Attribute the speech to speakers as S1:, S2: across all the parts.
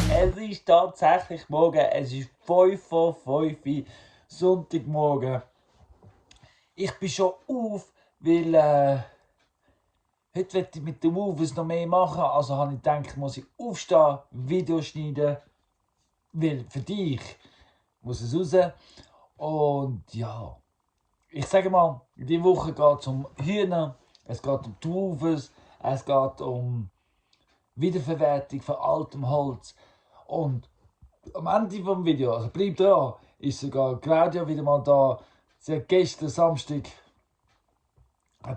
S1: es ist tatsächlich morgen, es ist 5 vor 5 Uhr, Sonntagmorgen. Ich bin schon auf, weil heute will ich mit dem Wuche noch mehr machen. Also habe ich gedacht, muss ich aufstehen, Video schneiden, weil für dich muss es raus. Und ja, ich sage mal, in dieser Woche geht es um Hühner, es geht um die Wuches, es geht um Wiederverwertung von altem Holz. Und am Ende des Videos, also bleib dran, ist sogar Claudia wieder mal da. Sie hat gestern Samstag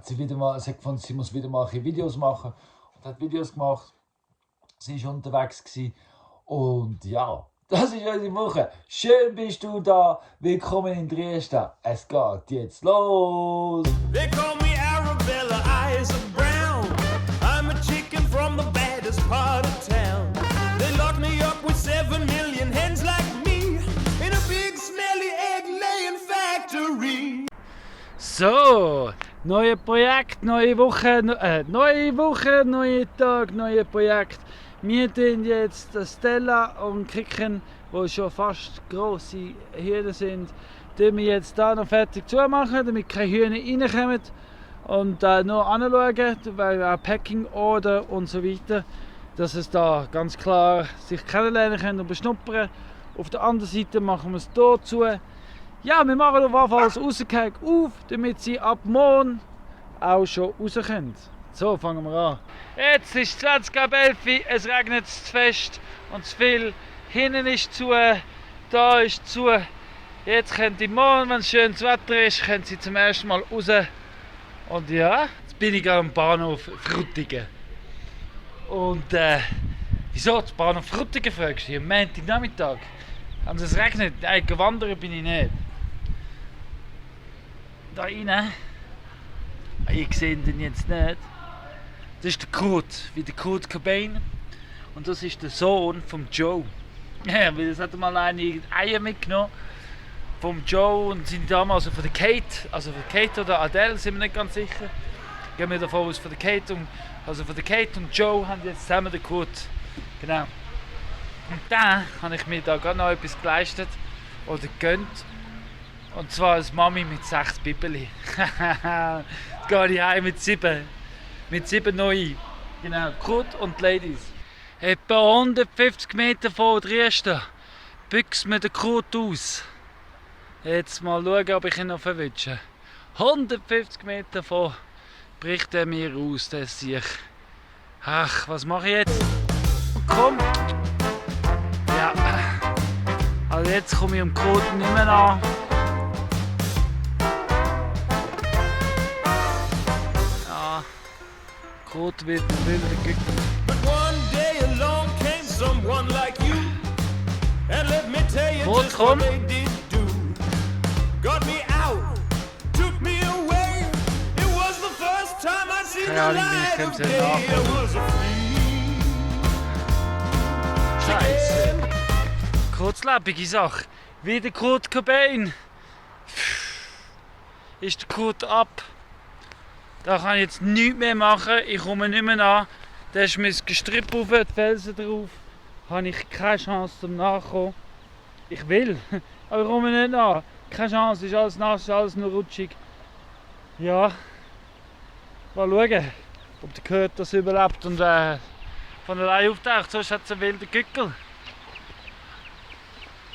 S1: sie gefunden, sie muss wieder mal Videos machen und hat Videos gemacht. Sie war unterwegs gewesen. Und ja, das ist unsere Woche. Schön bist du da. Willkommen in Drieschta. Es geht jetzt los.
S2: They call me Arabella, eyes are brown. I'm a chicken from the baddest part of town. They lock me up with 7 million hens like me in a big smelly egg-laying factory.
S3: So, neue Projekt, neue Woche, neuer Tag, neue Projekt. Wir tun jetzt Stella und Kicken, die schon fast grosse Hühner sind, tun wir jetzt hier noch fertig zumachen, damit keine Hühner reinkommen. Und noch anschauen, weil auch Packing Order und so weiter, dass es da ganz klar sich kennenlernen können und beschnuppern. Auf der anderen Seite machen wir es hier zu. Ja, wir machen auf jeden Fall das Rausgeheg auf, damit sie ab morgen auch schon raus können. So, fangen wir an. Jetzt ist 20:11 Uhr, es regnet zu fest und zu viel. Hinten ist zu, da ist zu. Jetzt können die morgen, wenn es schönes Wetter ist, können sie zum ersten Mal raus. Und ja, jetzt bin ich am Bahnhof Frutigen. Und wieso der Bahnhof Frutigen, fragst du? Am Montagnachmittag. Also es regnet, nein, wandern bin ich nicht. Da rein, ich sehe den jetzt nicht. Das ist der Kurt, wie der Kurt Cobain. Und das ist der Sohn vom Joe. Ja, weil das hat mal eine Eier mitgenommen vom Joe und sind damals also von der Kate, also von Kate oder Adele, sind wir nicht ganz sicher. Gehen wir davon aus, von der Kate und Joe haben jetzt zusammen den Kurt. Genau. Und dann habe ich mir da gerade noch etwas geleistet oder gegönnt. Und zwar als Mami mit 6 Bibeli. Jetzt gehe ich heim mit 7. Mit 7 neui. Genau, Kurt und Ladies. Etwa 150 Meter vor Drieschta büchst mir der Kurt aus. Jetzt mal schauen, ob ich ihn noch verwünsche. 150 Meter vor bricht er mir aus, der sich. Ach, was mache ich jetzt? Komm! Ja, also jetzt komme ich am Kurt nicht mehr an. Ja, Kurt wird wieder geguckt. Kurt, komm! Keine Ahnung, wie ich dem nachkommen. Scheiße. Kurzlebige Sache. Wie der Kurt Cobain. Ist der Kurt ab. Da kann ich jetzt nichts mehr machen. Ich komme nicht mehr an. Da ist mein Gestrüpp auf, die Felsen drauf. Habe ich keine Chance zum Nachkommen. Ich will, aber ich komme nicht an. Keine Chance, ist alles nass, ist alles nur rutschig. Ja. Mal schauen, ob der Kurt das überlebt und von allein auftaucht. Sonst hat es einen wilden Gückel.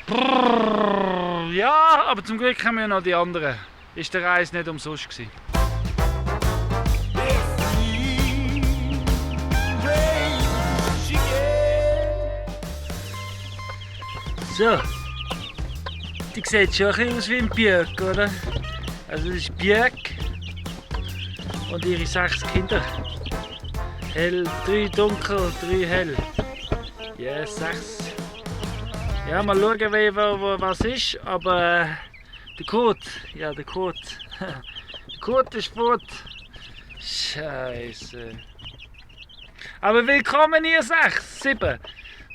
S3: Brrr, ja, aber zum Glück haben wir noch die anderen. Ist der Reis nicht umsonst gewesen. So, die sieht schon ein bisschen aus wie ein Björk, oder? Also das ist Björk und ihre 6 Kinder. Hell, 3 dunkel, 3 hell. Ja, yes, 6. Ja, mal schauen, was ist, aber der Kurt, ja der Kurt. Der Kurt ist fort. Scheiße. Aber willkommen ihr 6, 7.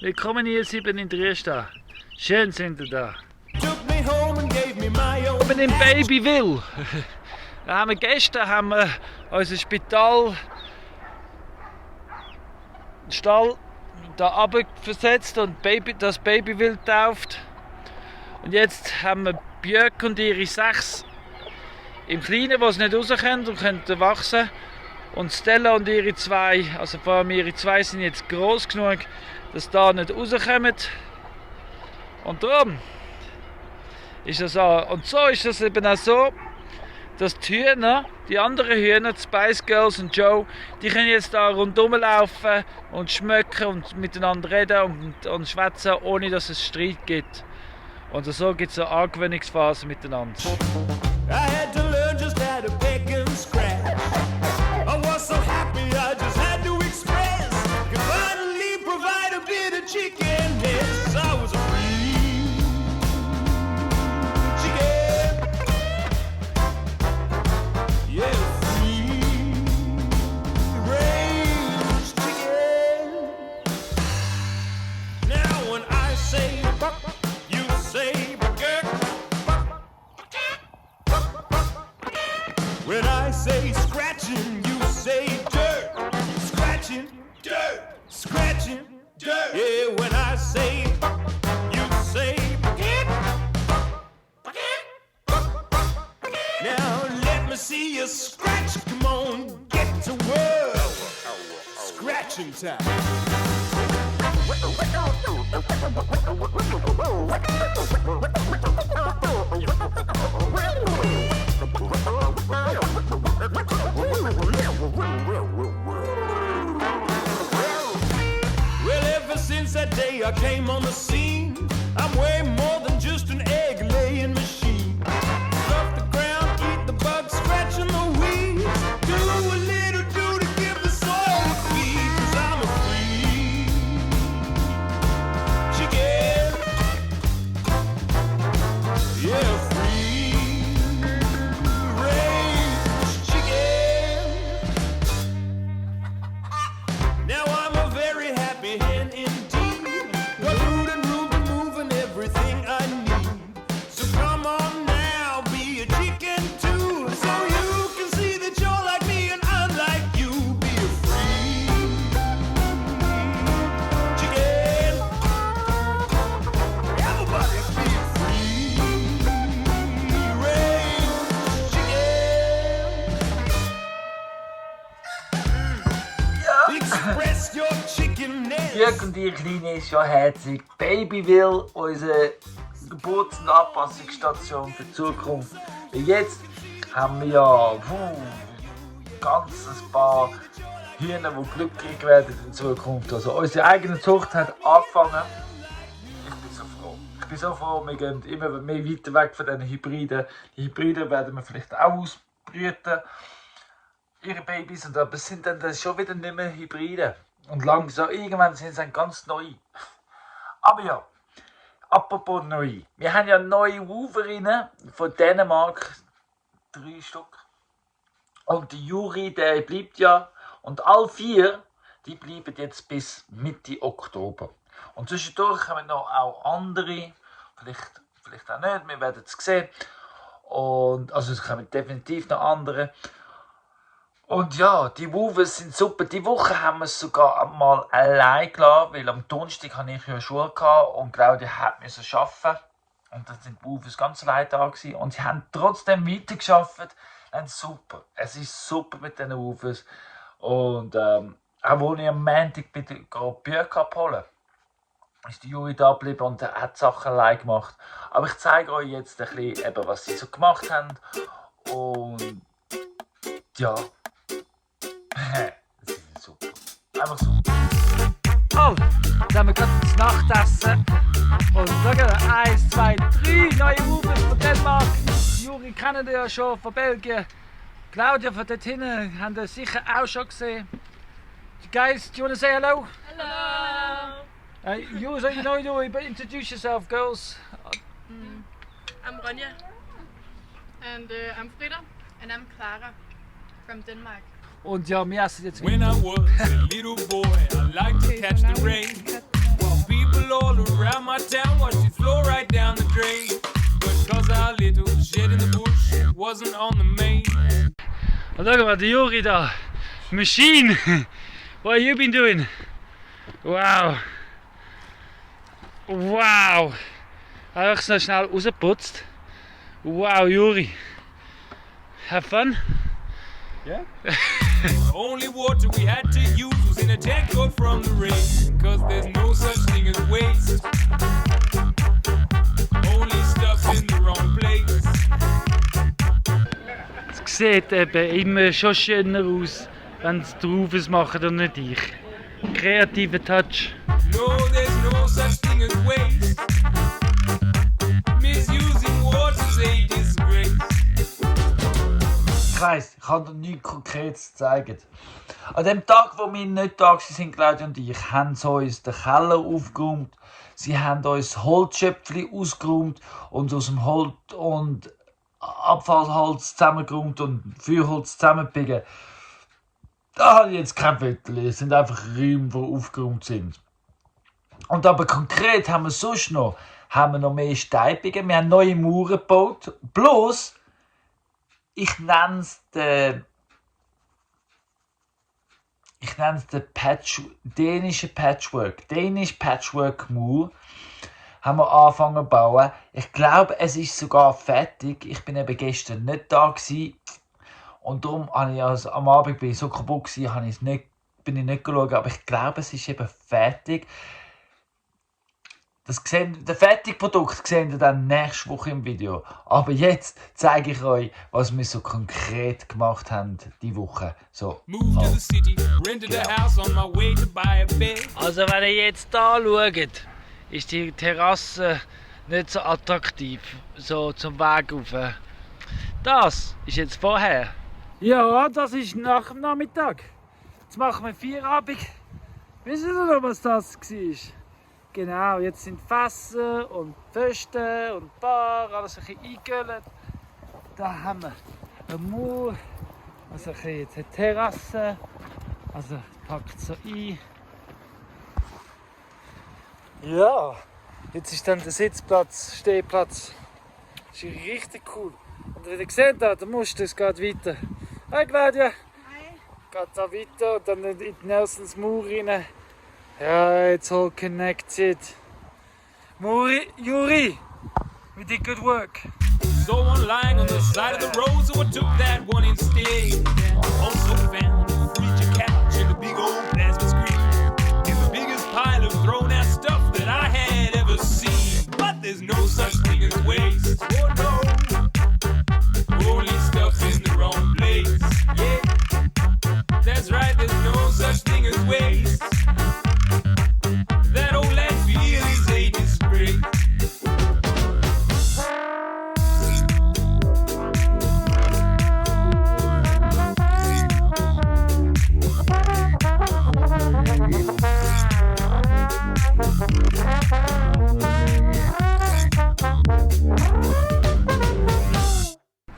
S3: Willkommen ihr 7 in Drieschta. Schön sind ihr da. Oben im Babyville. Da haben wir gestern unser Stall da runterversetzt und das Babywild getauft. Und jetzt haben wir Björk und ihre 6 im Kleinen, die sie nicht raus können und können wachsen. Und Stella und ihre 2, also vor allem ihre 2 sind jetzt gross genug, dass sie da nicht rauskommen. Und darum ist das auch. Und so ist das eben auch so, dass die Hühner, die anderen Hühner, die Spice Girls und Joe, die können jetzt da rundherum laufen und schmecken und miteinander reden und schwätzen, ohne dass es Streit gibt. Und so gibt es eine Angewöhnungsphase miteinander.
S2: I had to learn just how to pick and scratch. I was so happy I just had to express. Could finally provide a bit of chicken heads. I was a free chicken. Yeah, free range chicken. Now when I say buck, you say buck. When I say scratching, you say dirt. Scratching, dirt. Scratching, dirt. Yeah, when I say buck, you say bucket. Now let me see you scratch. Come on, get to work. Scratching time. Well, ever since that day I came on the scene, I'm way more than just an egg-laying machine. Stuff the ground, eat the bugs, scratching the weeds. Do a little do to give the soil a feed, 'cause I'm a free chicken. Yeah, free range chicken. Now I'm a very happy hen indeed. Got food and room to move and everything I need. So come on now, be a chicken too, so you can see that you're like me and I'm like you. Be a free chicken. Everybody be a free range chicken. Express your chickenness.
S1: Björk und ihr Kleine ist ja herzig. Babyville, unsere Geburts- und Anpassungsstation für die Zukunft. Und jetzt haben wir ja ganz ein paar Hühner, die glücklich werden in Zukunft. Also unsere eigene Zucht hat angefangen. Ich bin so froh. Ich bin so froh, wir gehen immer mehr weiter weg von diesen Hybriden. Die Hybriden werden wir vielleicht auch ausbrüten. Ihre Babys, und aber sind dann schon wieder nicht mehr Hybride. Und langsam, irgendwann sind sie dann ganz neu. Aber ja, apropos neu. Wir haben ja neue Wuverinnen von Dänemark, 3 Stück. Und der Ihri, der bleibt ja. Und alle 4, die bleiben jetzt bis Mitte Oktober. Und zwischendurch haben wir noch auch andere, vielleicht auch nicht, wir werden es sehen. Und, also es kommen definitiv noch andere. Und ja, die Wuves sind super. Die Woche haben wir es sogar mal allein gelassen, weil am Donnerstag hatte ich ja Schule und Claudia musste arbeiten. Und dann sind die Wuves ganz allein da gewesen. Und sie haben trotzdem weitergearbeitet. Super. Es ist super mit diesen Wuves. Und auch als ich am Montag bei der Björk abholen, ist die Ihri da geblieben und hat Sachen allein gemacht. Aber ich zeige euch jetzt ein bisschen, eben, was sie so gemacht haben. Und ja. Sie sind super. Einfach super.
S3: Oh, jetzt haben wir gerade das Nachtessen. Und schauen, 1, 2, 3 neue Wuves von Dänemark. Ihri kennen ihr ja schon von Belgien. Claudia von dort hinten haben ihr sicher auch schon gesehen. Guys, do you want to say hello?
S4: Hello.
S3: You know, introduce yourself, girls.
S4: I'm Ronja. And I'm Frida. And I'm Clara from Denmark.
S3: Und ja, wir essen jetzt
S2: When I was a little boy, I liked to catch the rain. While people all around my town watched it flow right down the drain. But cause our little shed in the bush wasn't on the main.
S3: Und schau mal, die Ihri da. Machine. What have you been doing? Wow! Wow! Einfach so schnell rausgeputzt. Wow, Juri! Have fun?
S1: Yeah?
S2: Only water we had to use was in a tank cut from the rain. Cause there's no such thing as waste. Only stuff in the wrong place.
S3: Es sieht eben immer schon schöner aus, wenn es drauf machen und nicht ich. Kreativer Touch.
S2: No, there's no such thing as waste. Misusing water's a disgrace.
S1: Ich weiss, ich kann dir nichts Konkretes zeigen. An dem Tag, wo wir nicht da waren, Claudia und ich, haben sie uns den Keller aufgeräumt. Sie haben uns Holzschöpfchen ausgeräumt und aus dem Holz und Abfallholz zusammengeräumt und Feuerholz zusammengepicken. Da habe ich jetzt kein Viertel. Es sind einfach Räume, die aufgeräumt sind. Und aber konkret haben wir noch mehr Steipungen. Wir haben neue Muure gebaut. Bloß, ich nenne es den dänischen Patchwork. Dänisch Patchwork Muur haben wir angefangen zu bauen. Ich glaube, es ist sogar fertig. Ich bin eben gestern nicht da gewesen. Und darum habe ich am Abend bin ich so kaputt gewesen, bin ich nicht geschaut. Aber ich glaube, es ist eben fertig. Das fertige Produkt seht ihr dann nächste Woche im Video. Aber jetzt zeige ich euch, was wir so konkret gemacht haben diese Woche. So.
S3: Also wenn ihr jetzt hier schaut, ist die Terrasse nicht so attraktiv, so zum Weg rauf. Das ist jetzt vorher. Ja, das ist nach dem Nachmittag. Jetzt machen wir Feierabend. Wisst ihr noch, was das war? Genau, jetzt sind Fässer und Pfosten und Bar, alles ein bisschen eingegölt. Da haben wir eine Mauer, also jetzt eine Terrasse. Also packt so ein. Ja, jetzt ist dann der Sitzplatz, Stehplatz. Das ist richtig cool. Und wie ihr seht, der Muster, es geht weiter. Hi Claudia!
S4: Hi.
S3: Geht da weiter und dann in die Nelsons Mauer rein. Yeah, it's all connected. Muure, Ihri, we did good work.
S2: So one lying on the side of the road, so I took that one instead. Also found a freezer couch and a big old plasma screen. And the biggest pile of thrown out stuff that I had ever seen. But there's no such thing as waste. Oh no. Only stuff in the wrong place. Yeah. That's right, there's no such thing as waste. That old landfill is a disgrace.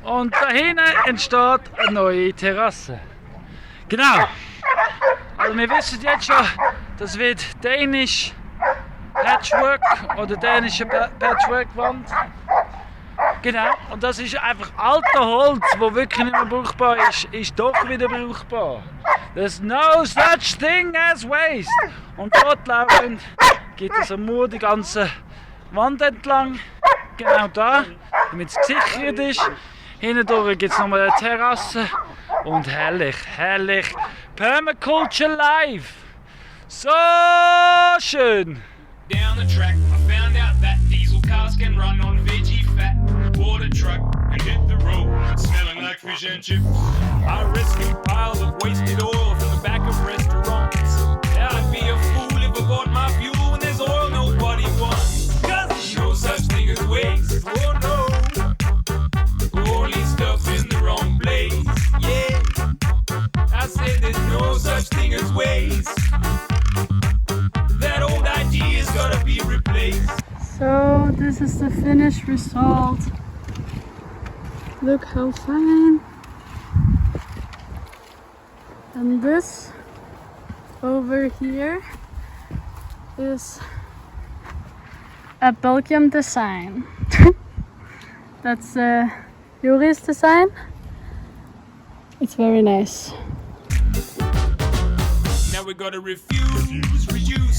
S3: Und da hinten entsteht eine neue Terrasse. Genau. Also wir wissen jetzt schon, das wird dänisch Patchwork oder dänische Patchwork Wand. Genau. Und das ist einfach alter Holz, wo wirklich nicht mehr brauchbar ist doch wieder brauchbar. There's no such thing as waste. Und dort laufend geht es am Mauer die ganze Wand entlang. Genau da, damit es gesichert ist. Hintendurch gibt es nochmal eine Terrasse. Und herrlich, herrlich. Permaculture live. So schön.
S2: Down the track, I found out that diesel cars can run on veggie fat. Water truck and hit the road, smelling like fish and chips. I rescue piles of wasted oil from the back of restaurants. I'd be a fool if I bought my fuel when there's oil nobody wants. Cause there's no such thing as waste. Oh no. Only stuff in the wrong place. Yeah. I said there's no such thing as waste. That old idea's gotta be replaced.
S4: So this is the finished result. Look how fine. And this over here is a Belgium design. That's Juri's design. It's very nice.
S2: Now we gotta refuse, reuse,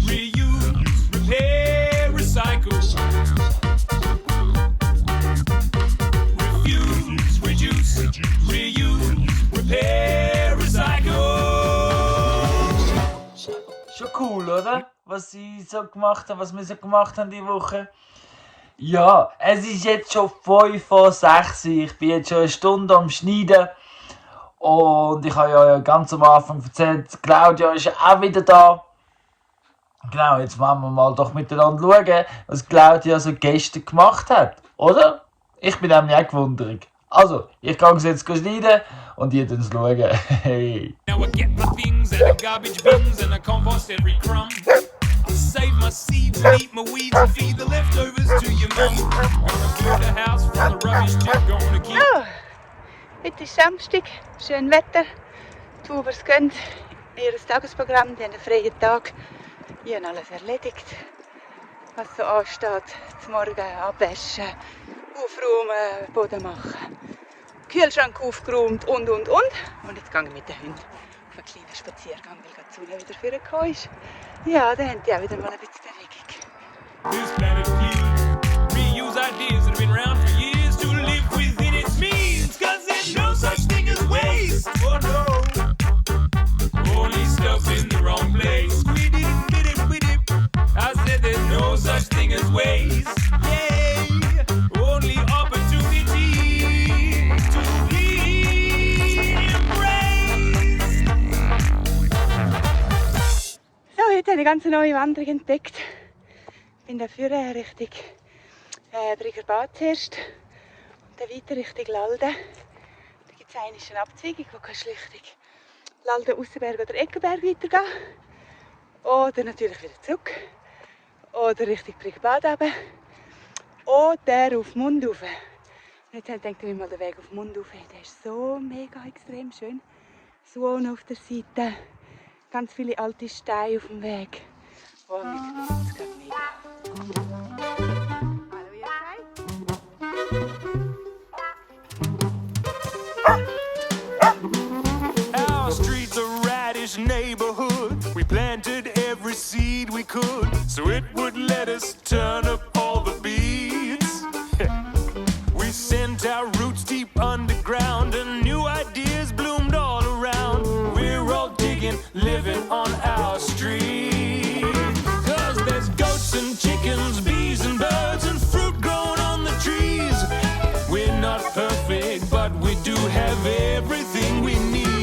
S2: reuse, repair, recycle. Refuse, reduce, reuse, repair, recycle.
S1: Schon cool, oder? Was sie so gemacht haben, was wir so gemacht haben diese Woche. Ja, es ist jetzt schon 5 vor 6 Uhr. Ich bin jetzt schon eine Stunde am Schneiden. Und ich habe ja ganz am Anfang erzählt, Claudia ist ja auch wieder da. Genau, jetzt wollen wir mal doch miteinander schauen, was Claudia so gestern gemacht hat, oder? Ich bin nämlich auch gewundert. Also, ich kann es jetzt schneiden und ihr dann schauen. Hey.
S2: Now I get my things out of garbage bins and I compost every crumb. I save my seeds and eat my weeds and feed the leftovers to your mum. Gonna build a house from the rubbish tip, gonna keep...
S5: Oh, heute ist Samstag, schön Wetter. Die Ubers gehen ihr Tagesprogramm, die haben einen freien Tag. Ich habe alles erledigt, was so ansteht. Zum Morgen abwaschen, aufräumen, Boden machen, Kühlschrank aufgeräumt und. Und jetzt gehe ich mit den Hunden auf einen kleinen Spaziergang, weil die Sonne wieder vorgekommen ist. Ja, dann haben die auch wieder mal ein bisschen Bewegung.
S2: This planet clean. Reuse ideas that have been around for years to live within its means. Cause there's no such thing as waste. Oh no. Only stuff in the wrong place. I said there's no such thing as waste. Yeah. Only opportunity to be embraced.
S5: So, heute habe ich eine ganz neue Wanderung entdeckt. Ich bin dafür Richtung Briggerbad zuerst und dann weiter Richtung Lalde. Da gibt es eine Abzweigung, wo kannst du Richtung Lalde, Aussenberg oder Eckenberg weitergehen. Oder natürlich wieder zurück. Oder Richtung Briggerbad runter. Oder auf Mund rauf. Und jetzt denke ich mal den Weg auf Mund rauf. Der ist so mega extrem schön. So auf der Seite. Ganz viele alte Steine auf dem Weg. Oh, mir gefällt es gerade mega. Hallo ihr zwei.
S2: Our streets a radish neighborhood. We planted every seed we could, so it would let us turn up all the beats. We sent our roots deep underground, and new ideas bloomed all around. We're all digging, living on our street. Cause there's goats and chickens, bees and birds, and fruit growing on the trees. We're not perfect, but we do have everything we need.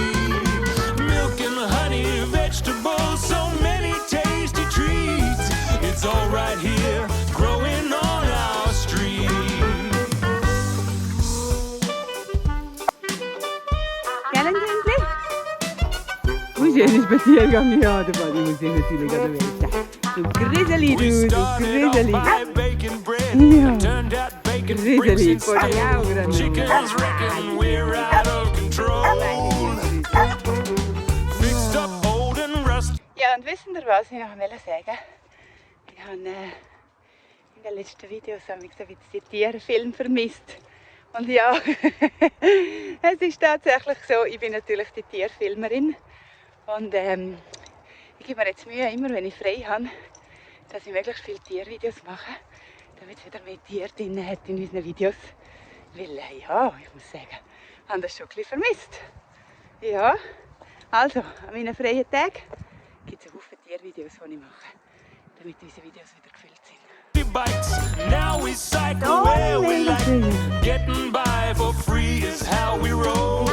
S2: Milk and honey, vegetables, so many tasty treats. It's all right here, growing on our street.
S5: Gell, Hündli? Wie schön ist Spaziergang hier? Da muss ich natürlich gerade wissen. Du Griseli,
S2: We
S5: du
S2: started off
S5: Griseli.
S2: by baking bread,
S5: Ja.
S2: turned out bacon
S5: Griseli,
S2: bricks
S5: vor die
S2: instead.
S5: Augen.
S2: Chickens reckon we're out of control. Fixed up old and rusty.
S5: Ja, und wissen ihr was, ich noch sagen? Ich habe in den letzten Videos ein bisschen die Tierfilm vermisst. Und ja, es ist tatsächlich so, ich bin natürlich die Tierfilmerin. Und ich gebe mir jetzt Mühe, immer wenn ich frei habe, dass ich möglichst viele Tiervideos mache, damit es wieder mehr Tiere drin hat in unseren Videos. Weil, ja, ich muss sagen, ich habe das schon ein bisschen vermisst. Ja, also, an meinen freien Tagen gibt es einen Haufen Tiervideos, die ich mache, damit unsere Videos wieder gefüllt sind.
S2: Bikes. Now we cycle where we like. Getting by for free is how we roll.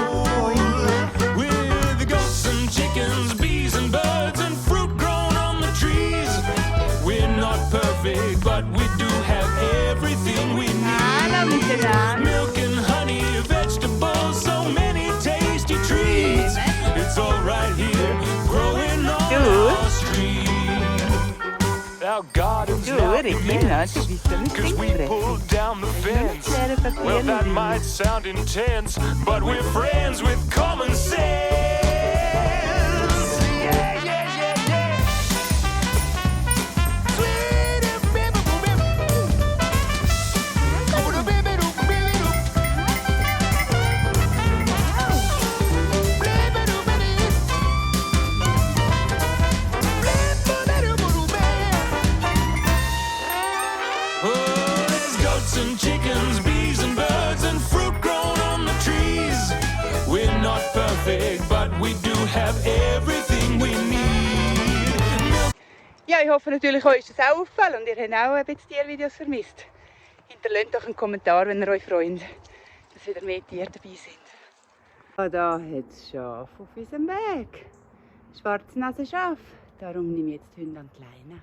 S2: With the goats and chickens, bees and birds, and fruit grown on the trees. We're not perfect, but we do have everything we need. Milk and honey, vegetables, so many tasty treats. It's all right here, growing on our street. Our gardens now cause we pulled down the fence. Well, that might sound intense, but we're friends with common sense. Yeah, yeah, yeah, yeah. goats and chickens, bees and birds and fruit grown on the trees. We're not perfect, but we do have everything we need.
S5: Ja, ich hoffe natürlich, euch ist das auch aufgefallen und ihr habt auch ein bisschen Tiervideos vermisst. Hinterlasst doch einen Kommentar, wenn ihr euch freut, dass wieder mehr Tiere dabei sind. Da hat es Schaf auf unserem Weg. Schwarznase-Schaf. Darum nehme ich jetzt die Hunde an die Leine.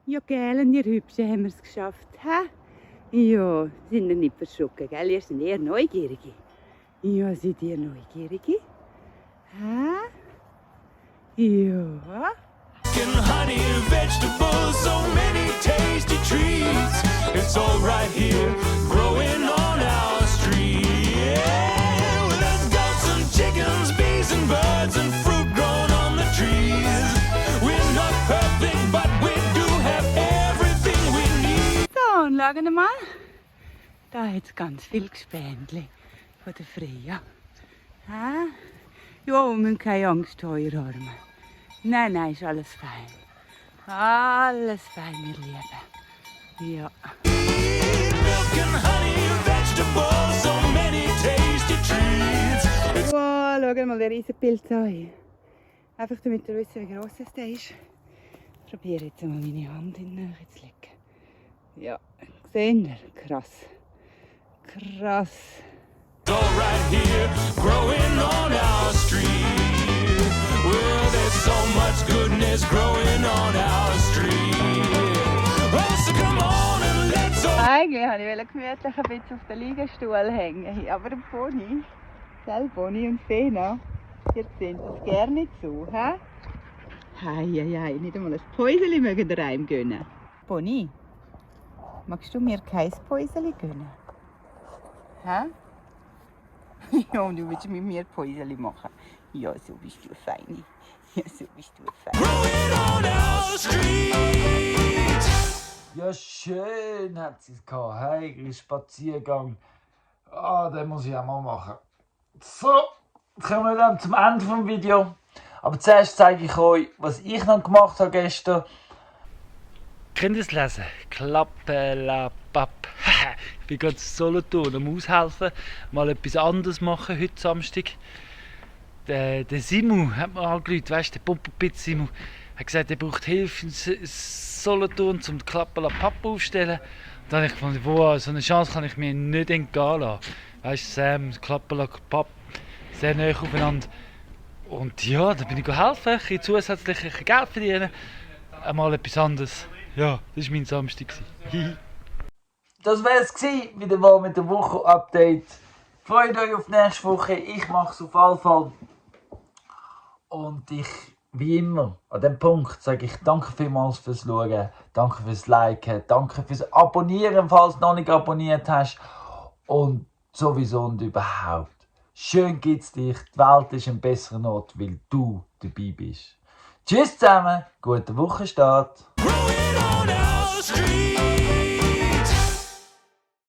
S5: Ja, gell, und ihr Hübschen haben wir es geschafft. He? Ja, sind ihr nicht verschrocken, gell? Ihr seid eher Neugierige. Ja, seid ihr Neugierige? Hä? Ja.
S2: Honey, vegetables, so many tasty treats. It's all right here, growing on our street. Yeah, well, there's goats and chickens, bees and birds and fruit grown on the trees. We're not perfect, but we do have everything we need.
S5: So, und schauen mal. Da hat es ganz viel Gespendli von der Freya. Hä? Ja, wir müssen keine Angst haben, ihr Armen. Nein, nein, ist alles fein. Alles fein, ihr Lieben. Ja.
S2: Milk and honey, vegetables, so many tasty treats.
S5: Wow, schau mal den Riesenpilz an. Einfach damit ihr wisst, wie gross der ist. Ich probiere jetzt mal meine Hand in die Nähe zu legen. Ja, seht ihr? Krass. Krass.
S2: All right here, growing on our street. Well, there's so much goodness growing on our street. Oh, so come on and let's all...
S5: Eigentlich wollte ich gemütlich ein bisschen auf den Liegestuhl hängen. Aber der Pony, Boni und Fena, ihr seht das gerne zu. Hä? Hei, nicht einmal ein Päuseli mögen ihr einem gönnen. Pony, magst du mir kein Päuseli gönnen? Hä? Ja, und du willst mit mir Päuseli machen. Ja, so bist du feini. Ja, so bist du feini.
S2: Growing on our street.
S1: Ja, schön hat sie es gehabt. Hey, Spaziergang. Ah, den muss ich auch mal machen. So, kommen wir dann zum Ende des Videos. Aber zuerst zeige ich euch, was ich noch gemacht habe gestern.
S3: Könnt ihr es lesen? Klappelapapp. Ich bin gerade in Solothurn am Aushelfen, mal etwas anderes machen heute Samstag. Der Simu hat mir angerufen, weißt du, der Pumperpitz Simu. Hat gesagt, er braucht Hilfe in Solothurn, um die Klappelapapp aufzustellen. Dann habe ich gefunden, wow, so eine Chance kann ich mir nicht entgehen lassen. Weißt du, Sam, Klappelapapp, sehr nah aufeinander. Und ja, dann bin ich helfen, ein bisschen zusätzlich Geld verdienen. Einmal etwas anderes. Ja, das war mein Samstag.
S1: Das wäre es wieder mal mit dem Woche-Update. Freut euch auf nächste Woche. Ich mache es auf jeden Fall. Und ich, wie immer, an dem Punkt sage ich danke vielmals fürs Schauen, danke fürs Liken, danke fürs Abonnieren, falls du noch nicht abonniert hast. Und sowieso und überhaupt. Schön gibt's dich. Die Welt ist ein besserer Ort, weil du dabei bist. Tschüss zusammen, guten Wochenstart.
S2: Growing on our street.